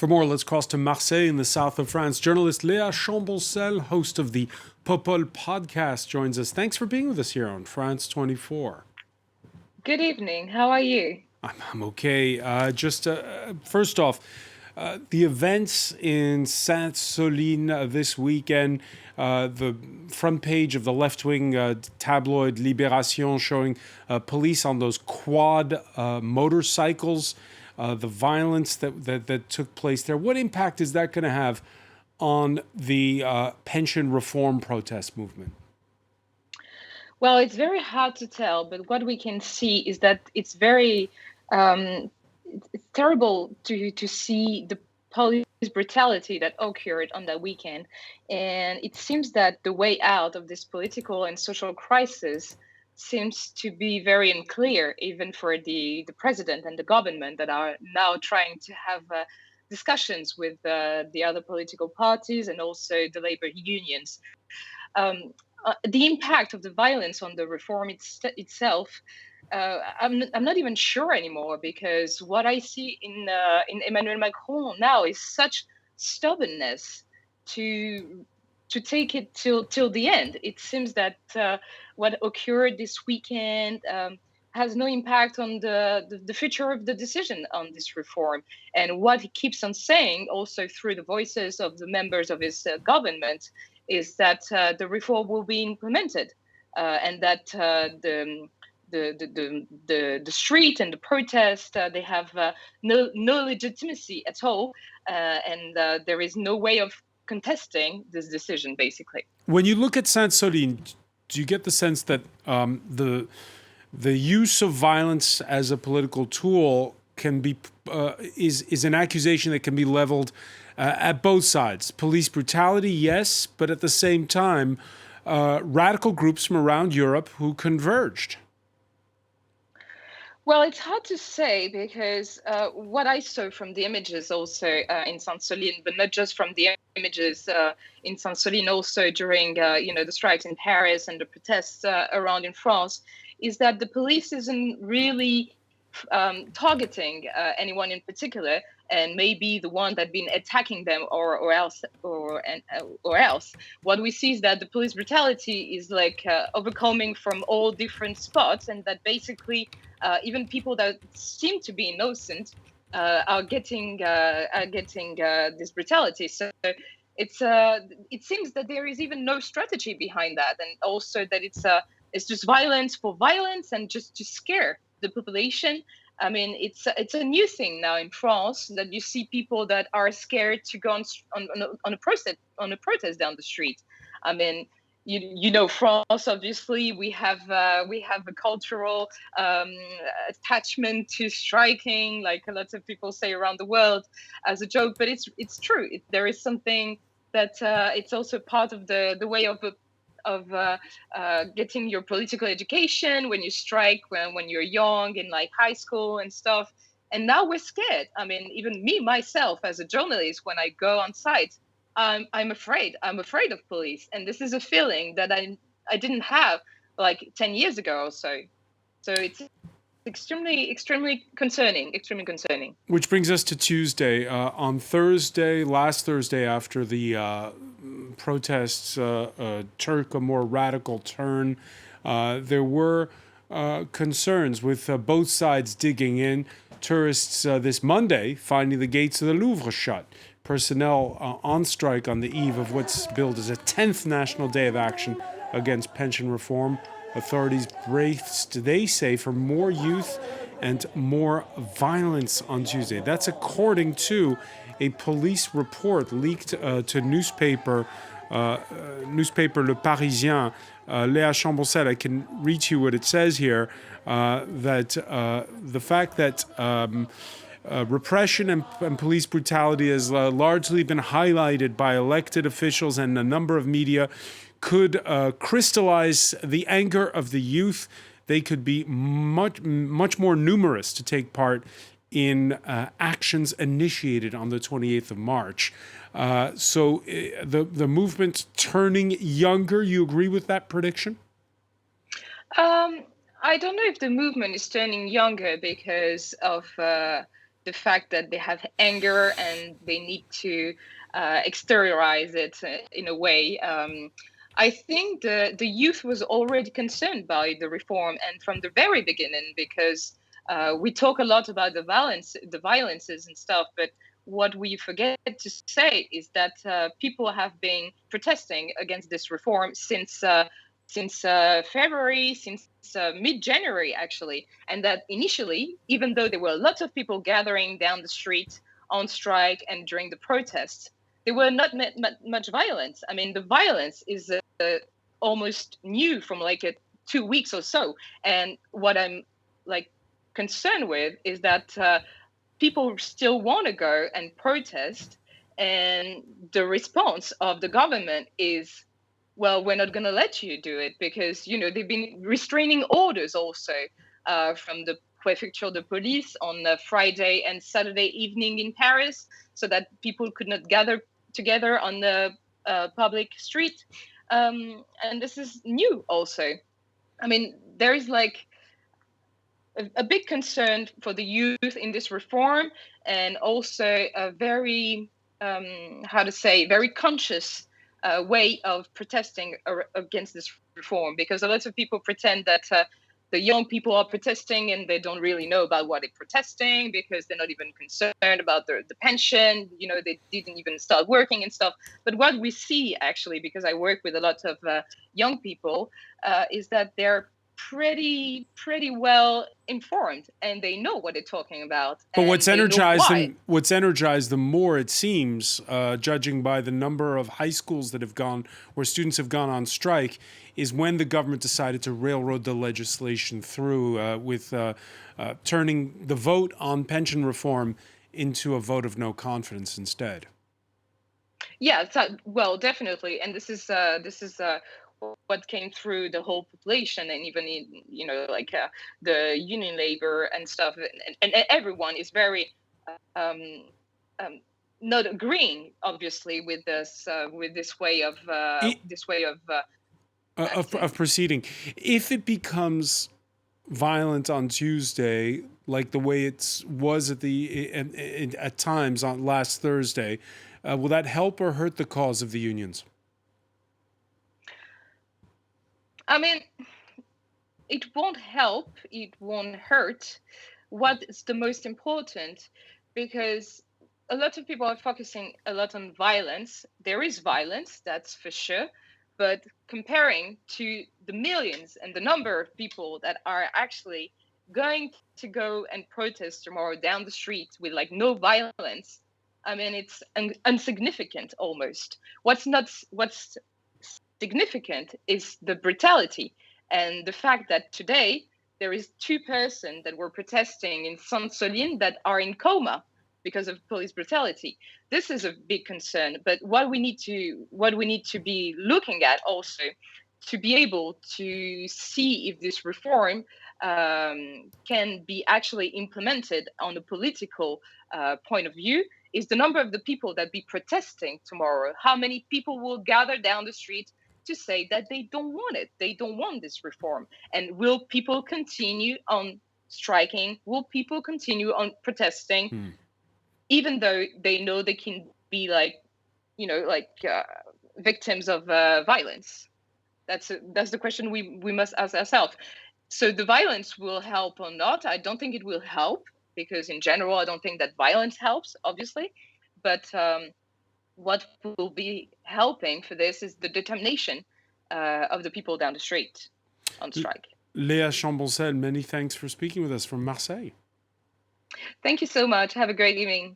For more, let's cross to Marseille in the south of France. Journalist Lea Chamboncel, host of the Popol podcast, joins us. Thanks for being with us here on France 24. Good evening. How are you? I'm okay. First off, the events in Sainte-Soline this weekend, the front page of the left-wing tabloid Libération showing police on those quad motorcycles, the violence that took place there. What impact is that going to have on the pension reform protest movement? Well, it's very hard to tell, but what we can see is that it's very it's terrible to see the police brutality that occurred on that weekend. And it seems that the way out of this political and social crisis seems to be very unclear, even for the president and the government that are now trying to have discussions with the other political parties and also the labor unions. The impact of the violence on the reform itself, I'm not even sure anymore, because what I see in Emmanuel Macron now is such stubbornness to take it till the end. It seems that what occurred this weekend has no impact on the future of the decision on this reform. And what he keeps on saying, also through the voices of the members of his government, is that the reform will be implemented, and that the street and the protest they have no legitimacy at all, and there is no way of contesting this decision, basically. When you look at Sainte-Soline, do you get the sense that the use of violence as a political tool can be is an accusation that can be leveled at both sides? Police brutality, yes, but at the same time, radical groups from around Europe who converged. Well, it's hard to say, because what I saw from the images also in Sainte-Soline, but not just from the images in Sainte-Soline, also during the strikes in Paris and the protests around in France, is that the police isn't really targeting anyone in particular, and maybe the one that been attacking them or else. What we see is that the police brutality is like overcoming from all different spots, and that basically even people that seem to be innocent are getting this brutality. So it seems that there is even no strategy behind that, and also that it's just violence for violence and just to scare the population. I mean, it's a new thing now in France that you see people that are scared to go on a protest down the street. I mean, you know, France, obviously, we have a cultural attachment to striking, like a lot of people say around the world as a joke, but it's true. There is something that it's also part of the way of getting your political education when you strike when you're young in like high school and stuff. And now we're scared. I mean, even me myself as a journalist, when I go on site, I'm afraid. I'm afraid of police, and this is a feeling that I didn't have like 10 years ago or so. So it's extremely concerning. Extremely concerning. Which brings us to Tuesday. On last Thursday, after the protests took a more radical turn, there were concerns with both sides digging in. Tourists this Monday finding the gates of the Louvre shut. Personnel on strike on the eve of what's billed as a 10th National Day of Action against pension reform. Authorities braced, they say, for more youth and more violence on Tuesday. That's according to a police report leaked to newspaper Le Parisien. Lea Chamboncel, I can read you what it says here, that the fact that repression and police brutality has largely been highlighted by elected officials and a number of media could crystallize the anger of the youth. They could be much more numerous to take part in actions initiated on the 28th of March. So the movement turning younger, you agree with that prediction? I don't know if the movement is turning younger because of the fact that they have anger and they need to exteriorize it in a way. I think the youth was already concerned by the reform, and from the very beginning, because we talk a lot about the violences and stuff, but what we forget to say is that people have been protesting against this reform since February, since mid-January, actually. And that initially, even though there were lots of people gathering down the street on strike and during the protests, there were not much violence. I mean, the violence is almost new from like 2 weeks or so. And what I'm like concerned with is that people still want to go and protest. And the response of the government is, well, we're not going to let you do it because, they've been restraining orders also from the préfecture de police on Friday and Saturday evening in Paris so that people could not gather together on the public street. And this is new also. I mean, there is like a big concern for the youth in this reform, and also a very, very conscious way of protesting against this reform, because a lot of people pretend that the young people are protesting and they don't really know about what they're protesting because they're not even concerned about the pension. They didn't even start working and stuff. But what we see, actually, because I work with a lot of young people, is that they're pretty well informed and they know what they're talking about. But what's energized them more, it seems, judging by the number of high schools that have gone, where students have gone on strike, is when the government decided to railroad the legislation through with turning the vote on pension reform into a vote of no confidence instead. Yeah, well, definitely, and this is what came through the whole population, and even in the union labor and stuff, and everyone is very not agreeing, obviously, with this way of proceeding. If it becomes violent on Tuesday, like the way it was at times on last Thursday, will that help or hurt the cause of the unions? I mean, it won't help, it won't hurt. What is the most important? Because a lot of people are focusing a lot on violence. There is violence, that's for sure. But comparing to the millions and the number of people that are actually going to go and protest tomorrow down the street with like no violence, I mean, it's insignificant almost. What's significant is the brutality and the fact that today there is 2 persons that were protesting in Sainte-Soline that are in coma because of police brutality. This is a big concern, but what we need to be looking at also to be able to see if this reform can be actually implemented on a political point of view is the number of the people that be protesting tomorrow. How many people will gather down the street to say that they don't want it? They don't want this reform. And will people continue on striking? Will people continue on protesting, even though they know they can be victims of violence? That's the question we must ask ourselves. So the violence will help or not? I don't think it will help, because in general, I don't think that violence helps, obviously. But what will be helping for this is the determination of the people down the street on strike. Lea Chamboncel, many thanks for speaking with us from Marseille. Thank you so much. Have a great evening.